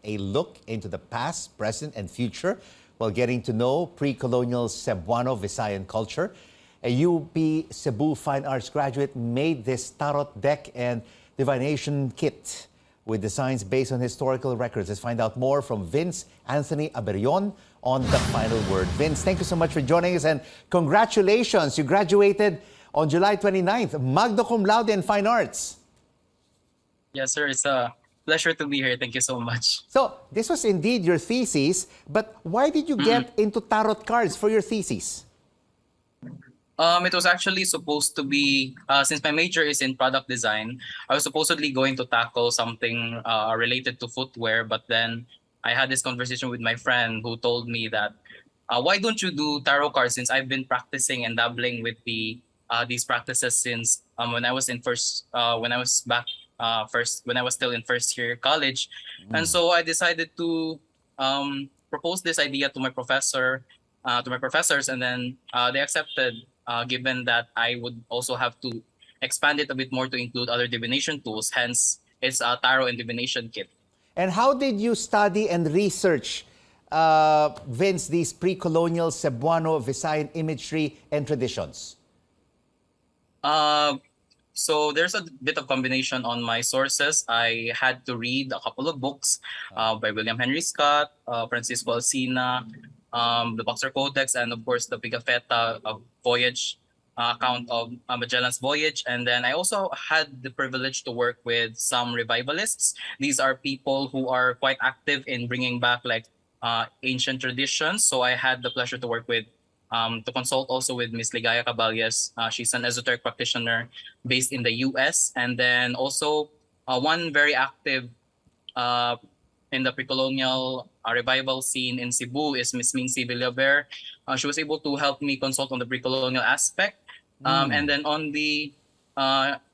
a look into the past, present, and future while getting to know pre-colonial Cebuano-Visayan culture. A UP Cebu Fine Arts graduate made this tarot deck and divination kit with designs based on historical records. Let's find out more from Vince Anthony Aberion on The Final Word. Vince, thank you so much for joining us and congratulations. You graduated on July 29th, magna cum laude in Fine Arts. Yes, sir. It's a pleasure to be here. Thank you so much. So, this was indeed your thesis, but why did you get into tarot cards for your thesis? It was actually supposed to be, since my major is in product design, I was supposedly going to tackle something related to footwear, but then I had this conversation with my friend who told me that, why don't you do tarot cards, since I've been practicing and dabbling with these practices since when I was in when I was still in first year college. And so I decided to propose this idea to my professors, and then they accepted, given that I would also have to expand it a bit more to include other divination tools. Hence, it's a tarot and divination kit. And how did you study and research, Vince, these pre-colonial Cebuano-Visayan imagery and traditions? So there's a bit of combination on my sources. I had to read a couple of books by William Henry Scott, Francisco Alcina, the Boxer Codex, and of course the Pigafetta voyage account of Magellan's voyage. And then I also had the privilege to work with some revivalists. These are people who are quite active in bringing back like ancient traditions. So I had the pleasure to work with, to consult also with Miss Ligaya Caballes. She's an esoteric practitioner based in the US. And then also one very active in the pre-colonial revival scene in Cebu is Miss Mincy Villaver. She was able to help me consult on the pre-colonial aspect. And then on the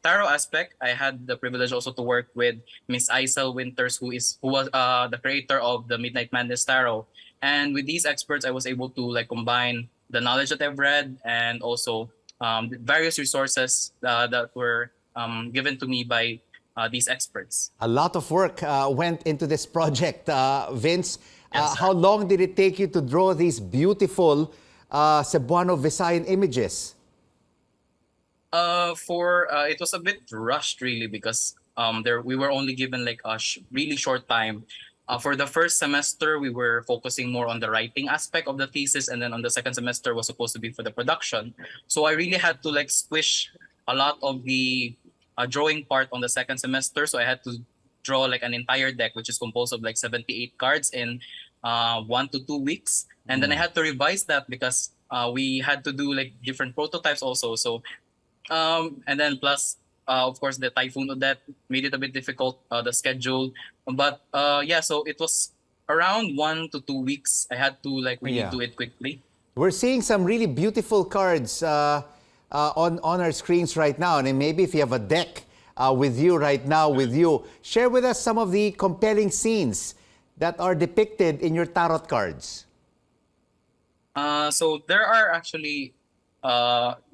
tarot aspect, I had the privilege also to work with Miss Isel Winters, who was the creator of the Midnight Madness Tarot. And with these experts, I was able to like combine the knowledge that I've read and also various resources that were given to me by these experts. A lot of work went into this project, Vince. Yes, how long did it take you to draw these beautiful Cebuano-Visayan images? It was a bit rushed really, because we were only given like a really short time. For the first semester, we were focusing more on the writing aspect of the thesis, and then on the second semester was supposed to be for the production. So I really had to like squish a lot of the drawing part on the second semester. So I had to draw like an entire deck, which is composed of like 78 cards in 1 to 2 weeks. And then I had to revise that because we had to do like different prototypes also. So and then plus, of course, the typhoon of that made it a bit difficult, the schedule. But yeah, so it was around 1 to 2 weeks. I had to like really do it quickly. We're seeing some really beautiful cards on our screens right now. And maybe if you have a deck with you right now share with us some of the compelling scenes that are depicted in your tarot cards. So there are actually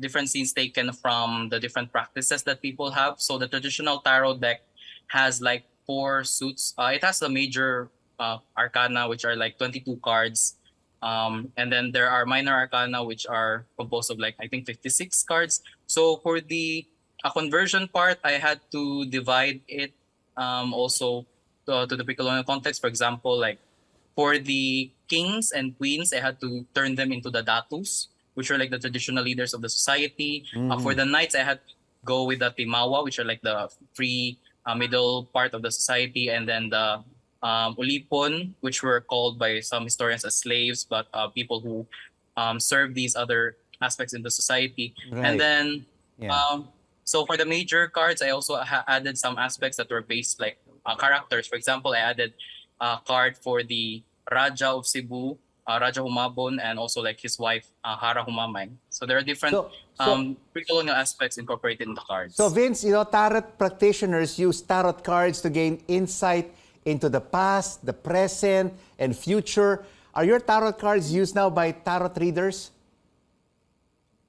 different scenes taken from the different practices that people have. So the traditional tarot deck has like 4 suits. It has the major arcana, which are like 22 cards. And then there are minor arcana, which are composed of like, I think 56 cards. So for the conversion part, I had to divide it also to the pre-colonial context. For example, like for the kings and queens, I had to turn them into the datus, which are like the traditional leaders of the society. For the knights, I had to go with the timawa, which are like the free middle part of the society. And then the ulipon, which were called by some historians as slaves, but people who serve these other aspects in the society. Right. And then, so for the major cards, I also added some aspects that were based like characters. For example, I added a card for the Raja of Cebu, Raja Humabon, and also like his wife, Hara Humamay. So there are different pre-colonial aspects incorporated in the cards. So Vince, you know, tarot practitioners use tarot cards to gain insight into the past, the present, and future. Are your tarot cards used now by tarot readers?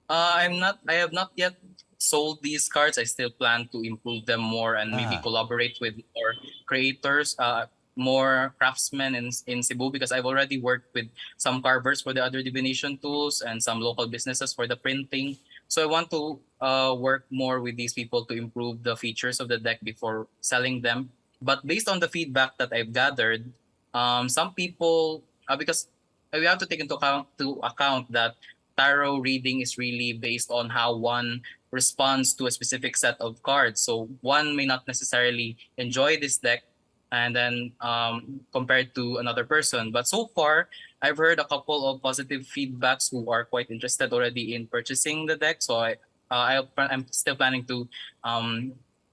I have not yet sold these cards. I still plan to improve them more and maybe collaborate with more creators. more craftsmen in Cebu, because I've already worked with some carvers for the other divination tools and some local businesses for the printing. So I want to work more with these people to improve the features of the deck before selling them. But based on the feedback that I've gathered, some people, because we have to take into account that tarot reading is really based on how one responds to a specific set of cards. So one may not necessarily enjoy this deck and then compared to another person. But so far, I've heard a couple of positive feedbacks who are quite interested already in purchasing the deck. So I'm still planning to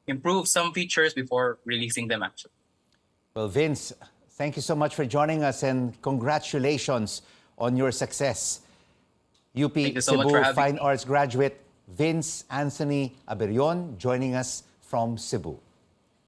improve some features before releasing them actually. Well, Vince, thank you so much for joining us and congratulations on your success. UP Thank you so much for Cebu having Fine me. Arts graduate Vince Anthony Aberion joining us from Cebu.